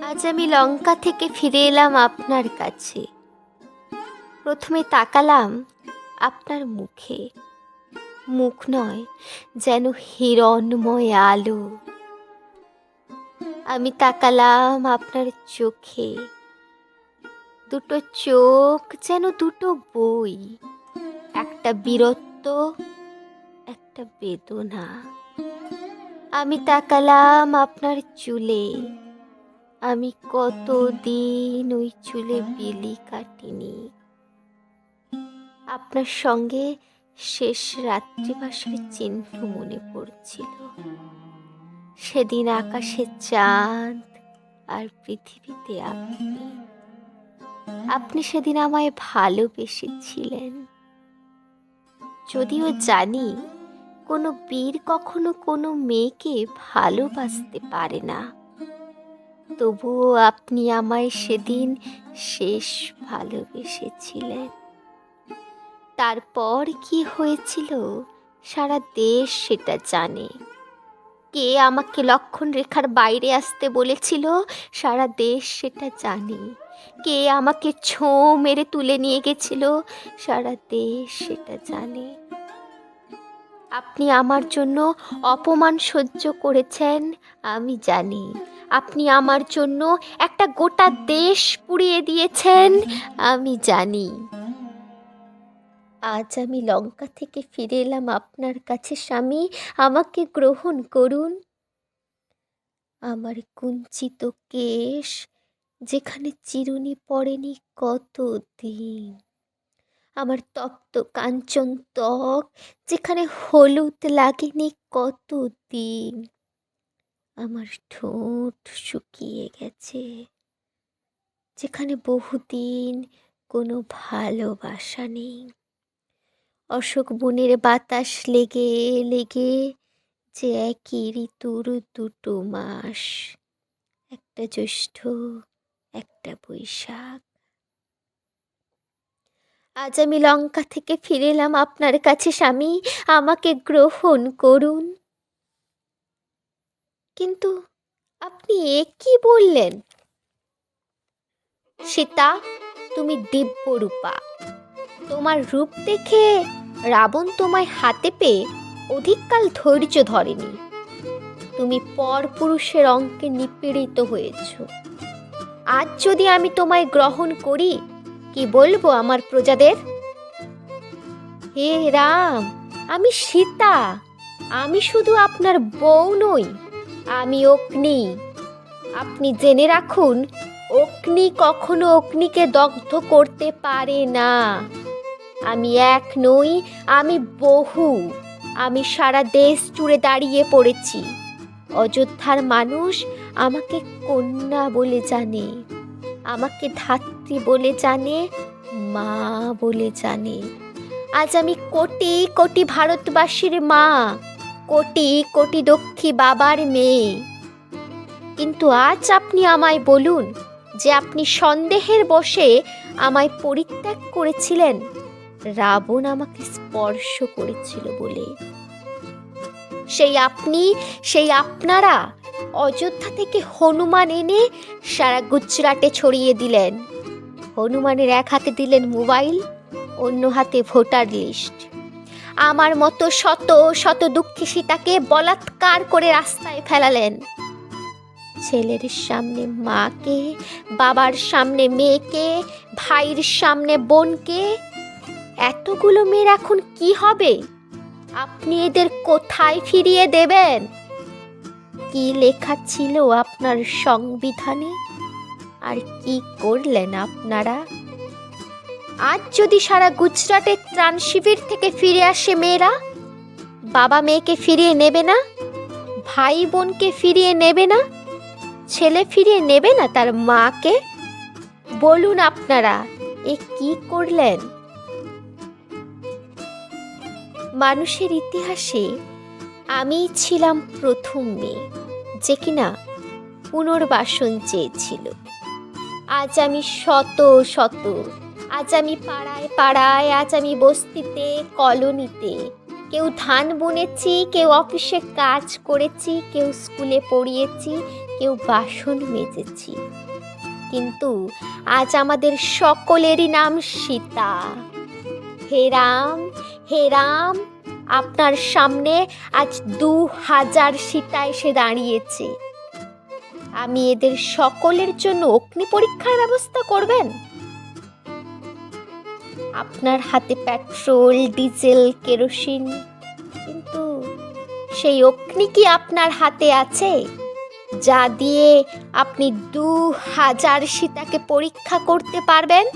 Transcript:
আজ আমি লঙ্কা থেকে ফিরে এলাম আপনার কাছে। প্রথমে তাকালাম আপনার মুখে, মুখ নয় যেন হিরণময় আলো। আমি তাকালাম আপনার চোখে, দুটো চোখ যেন দুটো বই, একটা বীরত্ব, একটা বেদনা। আমি তাকালাম আপনার চুলে, আমি কতদিন ওই চুলে বিলি কাটিনি। আপনার সঙ্গে শেষ রাত্রিবাসের চিহ্ন মনে পড়ছিল। সেদিন আকাশে চাঁদ আর পৃথিবীতে আপনি। আপনি সেদিন আমায় ভালোবেসেছিলেন। যদিও জানি কোনো বীর কখনো কোনো মেয়েকে ভালোবাসতে পারে না, তবুও আপনি আমায় সেদিন শেষ ভালোবেসেছিলেন। তারপর কি হয়েছিল সারা দেশ সেটা জানে। কে আমাকে লক্ষণ রেখার বাইরে আসতে বলেছিল সারা দেশ সেটা জানে। কে আমাকে ছোঁ মেরে তুলে নিয়ে গেছিল সারা দেশ সেটা জানে। আপনি আমার জন্য অপমান সহ্য করেছেন আমি জানি। আপনি আমার জন্য একটা গোটা দেশ পুড়িয়ে দিয়েছেন আমি জানি। আজ আমি লঙ্কা থেকে ফিরে এলাম আপনার কাছে স্বামী, আমাকে গ্রহণ করুন। আমার কুঞ্চিত কেশ যেখানে চিরুনি পড়েনি কতদিন, আমার তপ্ত কাঞ্চন ত্বক যেখানে হলুদ লাগেনি কতদিন, আমার ঠোঁট শুকিয়ে গেছে যেখানে বহুদিন কোনো ভালোবাসা নেই। অশোক বনের বাতাস লেগে লেগে যে একই ঋতুর দুটো মাস, একটা জ্যৈষ্ঠ একটা বৈশাখ। আজ আমি লঙ্কা থেকে ফিরে এলাম আপনার কাছে স্বামী, আমাকে গ্রহণ করুন। কিন্তু আপনি এ কি বললেন? সীতা, তুমি দিব্যরূপা। তোমার রূপ দেখে রাবণ তোমায় হাতে পেয়ে অধিককাল ধৈর্য ধরেনি। তুমি পরপুরুষের অঙ্কে নিপীড়িত হয়েছ। আজ যদি আমি তোমায় গ্রহণ করি, কি বলবো আমার প্রজাদের? হে রাম, আমি সীতা, আমি শুধু আপনার বউ নই, আমি অগ্নি। আপনি জেনে রাখুন, অগ্নি কখনো অগ্নিকে দগ্ধ করতে পারে না। আমি এক নই, আমি বহু। আমি সারা দেশ জুড়ে দাঁড়িয়ে পড়েছি। অযোধ্যার মানুষ আমাকে কন্যা বলে জানে, আমাকে ধাত্রী বলে জানে, মা বলে জানে। আজ আমি কোটি কোটি ভারতবাসীর মা, কোটি কোটি দক্ষী বাবার মেয়ে। কিন্তু আজ আপনি আমায় বলুন যে আপনি সন্দেহের বশে আমায় পরিত্যাগ করেছিলেন রাবণ আমাকে স্পর্শ করেছিল বলে। সেই আপনি, সেই আপনারা অযোধ্যা থেকে হনুমান এনে সারা গুজরাটে ছড়িয়ে দিলেন। হনুমানের এক হাতে দিলেন মোবাইল, অন্য হাতে ভোটার লিস্ট। আমার মতো শত শত দুঃখী সীতাকে বলাৎকার করে রাস্তায় ফেলালেন। ছেলের সামনে মাকে, বাবার সামনে মেয়েকে, ভাইয়ের সামনে বোনকে। এতগুলো মেয়ের এখন কি হবে? আপনি এদের কোথায় ফিরিয়ে দেবেন? কি লেখা ছিল আপনার সংবিধানে? আর কি করলেন আপনারা? আজ যদি সারা গুজরাটের ত্রাণ শিবির থেকে ফিরে আসে মেয়েরা, বাবা মেয়েকে ফিরিয়ে নেবে না? ভাই বোনকে ফিরিয়ে নেবে না? ছেলে ফিরিয়ে নেবে না তার মাকে? বলুন আপনারা এ কি করলেন? মানুষের ইতিহাসে আমি ছিলাম প্রথম মেয়ে যে কিনা পুনর্বাসন চেয়েছিল। আজ আমি শত শত, আজ আমি পাড়ায় পাড়ায়, আজ আমি বস্তিতে কলোনিতে। কেউ ধান বুনেছি, কেউ অফিসে কাজ করেছি, কেউ স্কুলে পড়িয়েছি, কেউ বাসন মেজেছি, কিন্তু আজ আমাদের সকলেরই নাম সীতা। হে রাম, হে রাম, আপনার সামনে আজ 2000 সীতা এসে দাঁড়িয়েছে। আমি এদের সকলের জন্য অগ্নি পরীক্ষার ব্যবস্থা করবেন? আপনার হাতে পেট্রোল, ডিজেল, কেরোসিন, কিন্তু সেই অগ্নি কি আপনার হাতে আছে, যা দিয়ে আপনি 2000 সীতাকে পরীক্ষা করতে পারবেন?